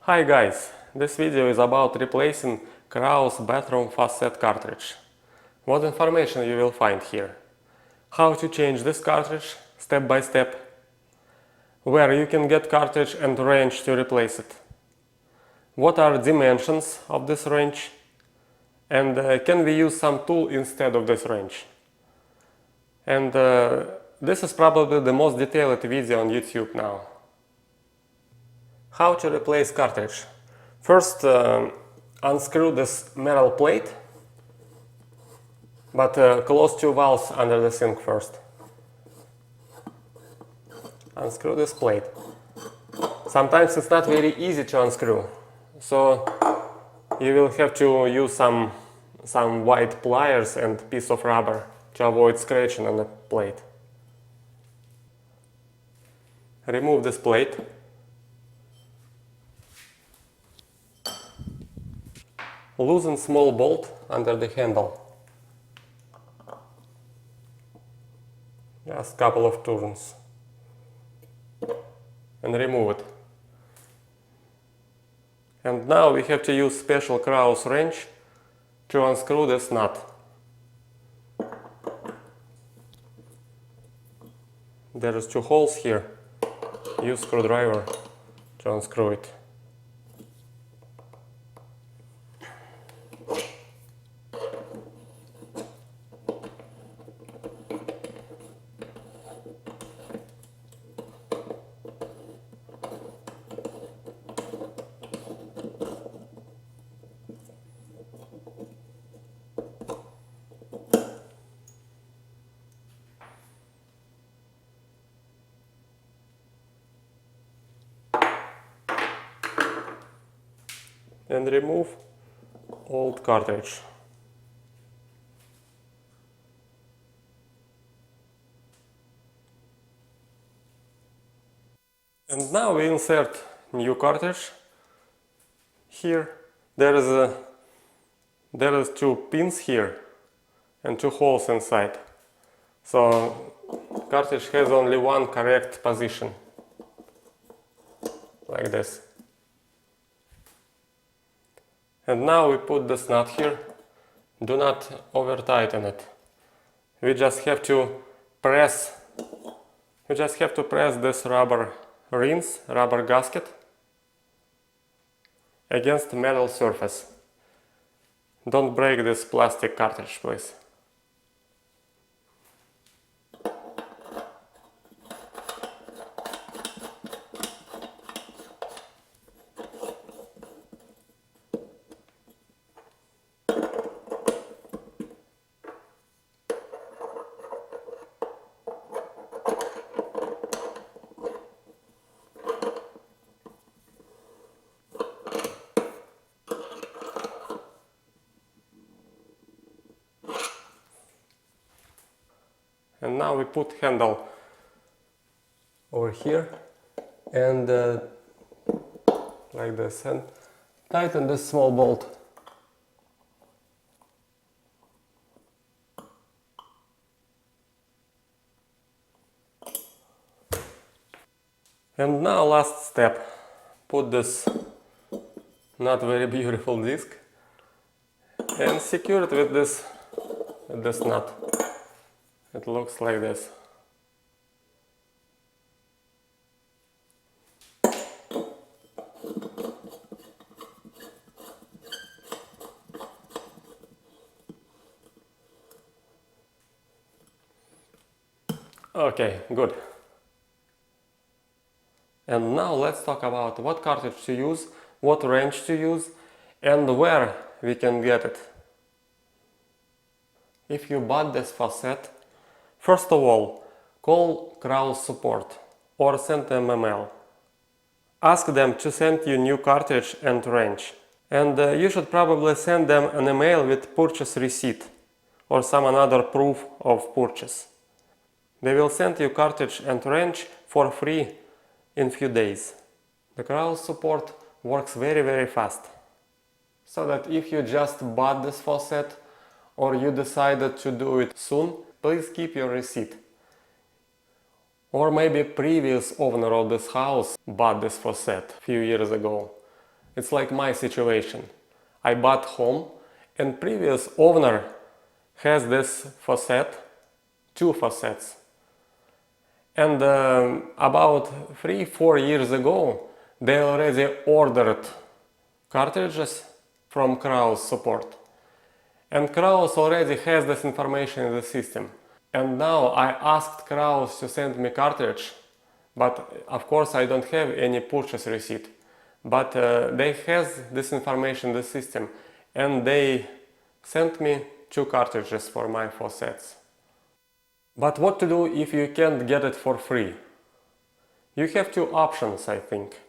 Hi guys, this video is about replacing Kraus bathroom faucet cartridge. What information you will find here? How to change this cartridge step by step, where you can get cartridge and wrench to replace it, what are dimensions of this wrench, and can we use some tool instead of this wrench. And this is probably the most detailed video on YouTube now. How to replace cartridge? First, unscrew this metal plate, but close two valves under the sink first. Unscrew this plate. Sometimes it's not very easy to unscrew, so you will have to use some white pliers and piece of rubber to avoid scratching on the plate. Remove this plate. Loosen small bolt under the handle. Just a couple of turns. And remove it. And now we have to use special Kraus wrench to unscrew this nut. There is two holes here. Use screwdriver to unscrew it. And remove old cartridge. And now we insert new cartridge. Here there is two pins here and two holes inside. So cartridge has only one correct position, like this. And now we put this nut here. Do not over tighten it. We just have to press this rubber rings, rubber gasket against the metal surface. Don't break this plastic cartridge, please. And now we put handle over here and like this, and tighten this small bolt. And now last step, put this not very beautiful disc and secure it with this nut. It looks like this. Okay, good. And now let's talk about what cartridge to use, what wrench to use, and where we can get it. If you bought this faucet, first of all, call Kraus support or send them a mail. Ask them to send you new cartridge and wrench. And you should probably send them an email with purchase receipt or some another proof of purchase. They will send you cartridge and wrench for free in few days. The Kraus support works very fast. So that if you just bought this faucet or you decided to do it soon, please keep your receipt. Or maybe previous owner of this house bought this faucet a few years ago. It's like my situation. I bought home and previous owner has this faucet, two faucets. And about 3-4 years ago, they already ordered cartridges from Kraus support. And Kraus already has this information in the system. And now I asked Kraus to send me cartridge, but of course I don't have any purchase receipt. But they has this information in the system, and they sent me 2 cartridges for my faucets. But what to do if you can't get it for free? You have 2 options, I think.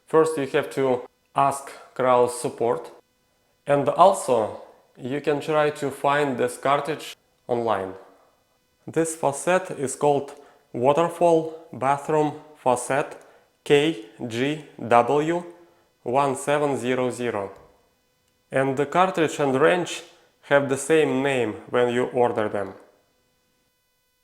First, you have to ask Kraus support, and also you can try to find this cartridge online. This faucet is called Waterfall Bathroom Faucet KGW-1700. And the cartridge and wrench have the same name when you order them.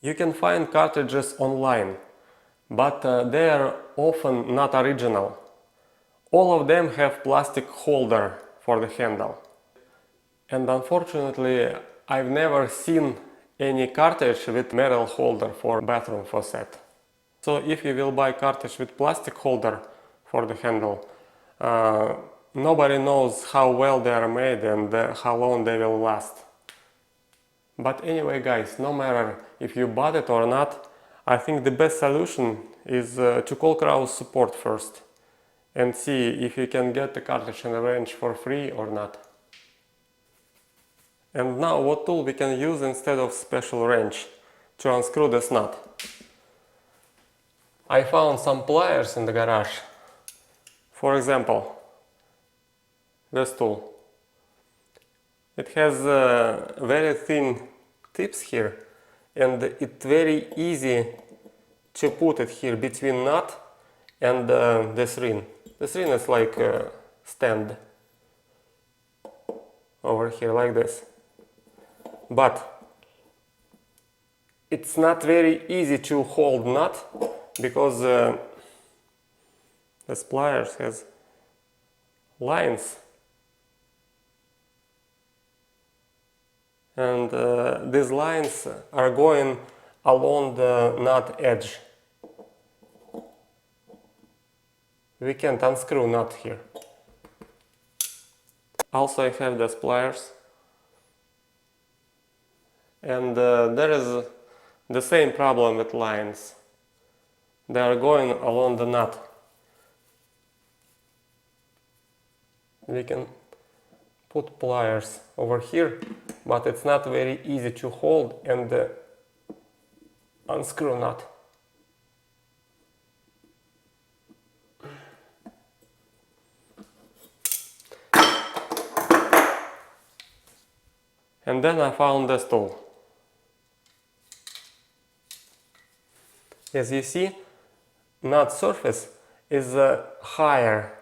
You can find cartridges online, but they are often not original. All of them have plastic holder for the handle. And unfortunately, I've never seen any cartridge with metal holder for bathroom faucet. So if you will buy cartridge with plastic holder for the handle, nobody knows how well they are made and how long they will last. But anyway guys, no matter if you bought it or not, I think the best solution is to call Kraus support first and see if you can get the cartridge and the wrench for free or not. And now what tool we can use instead of special wrench to unscrew this nut? I found some pliers in the garage. For example, this tool. It has very thin tips here, and it's very easy to put it here between nut and this ring. This ring is like a stand over here like this. But it's not very easy to hold nut because this pliers has lines, and these lines are going along the nut edge. We can't unscrew nut here. Also I have these pliers, and there is the same problem with lines. They are going along the nut. We can put pliers over here, but it's not very easy to hold and unscrew nut. And then I found this tool. As you see, nut surface is higher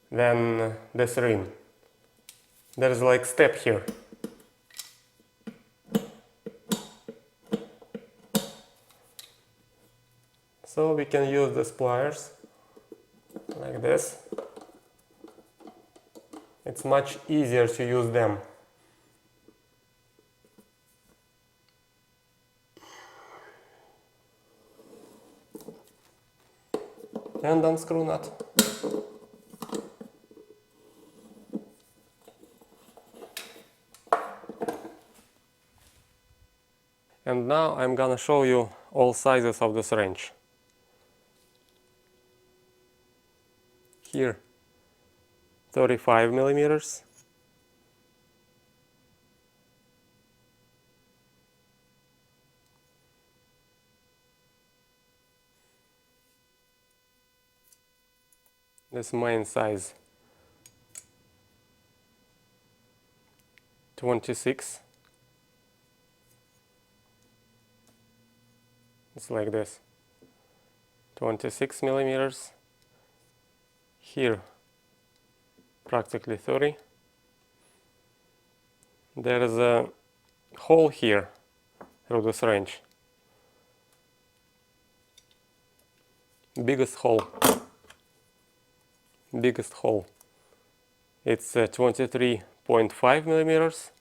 than this ring. There is like step here. So we can use these pliers like this. It's much easier to use them. And unscrew nut. And now I'm gonna show you all sizes of this wrench. Here 35 millimeters, this main size 26. It's like this, 26 millimeters. Here practically 30. There is a hole here through this wrench. Biggest hole. it's 23.5 millimeters.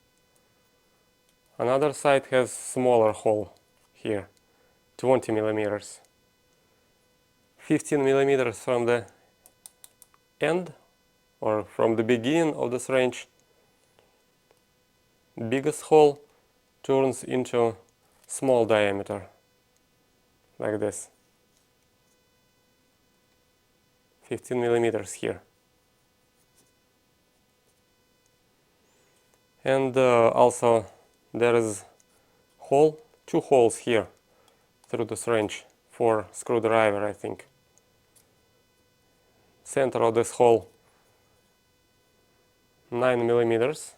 Another side has smaller hole here, 20 millimeters. 15 millimeters from the end or from the beginning of this range. Biggest hole turns into small diameter, like this. 15 millimeters here. And also there is hole, two holes here through this range for screwdriver, I think. Center of this hole 9 millimeters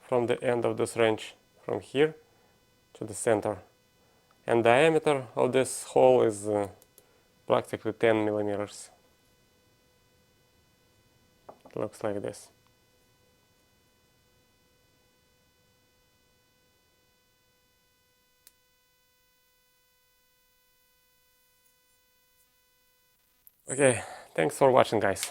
from the end of this range, from here to the center. And diameter of this hole is practically 10 millimeters. It looks like this. Okay, thanks for watching, guys.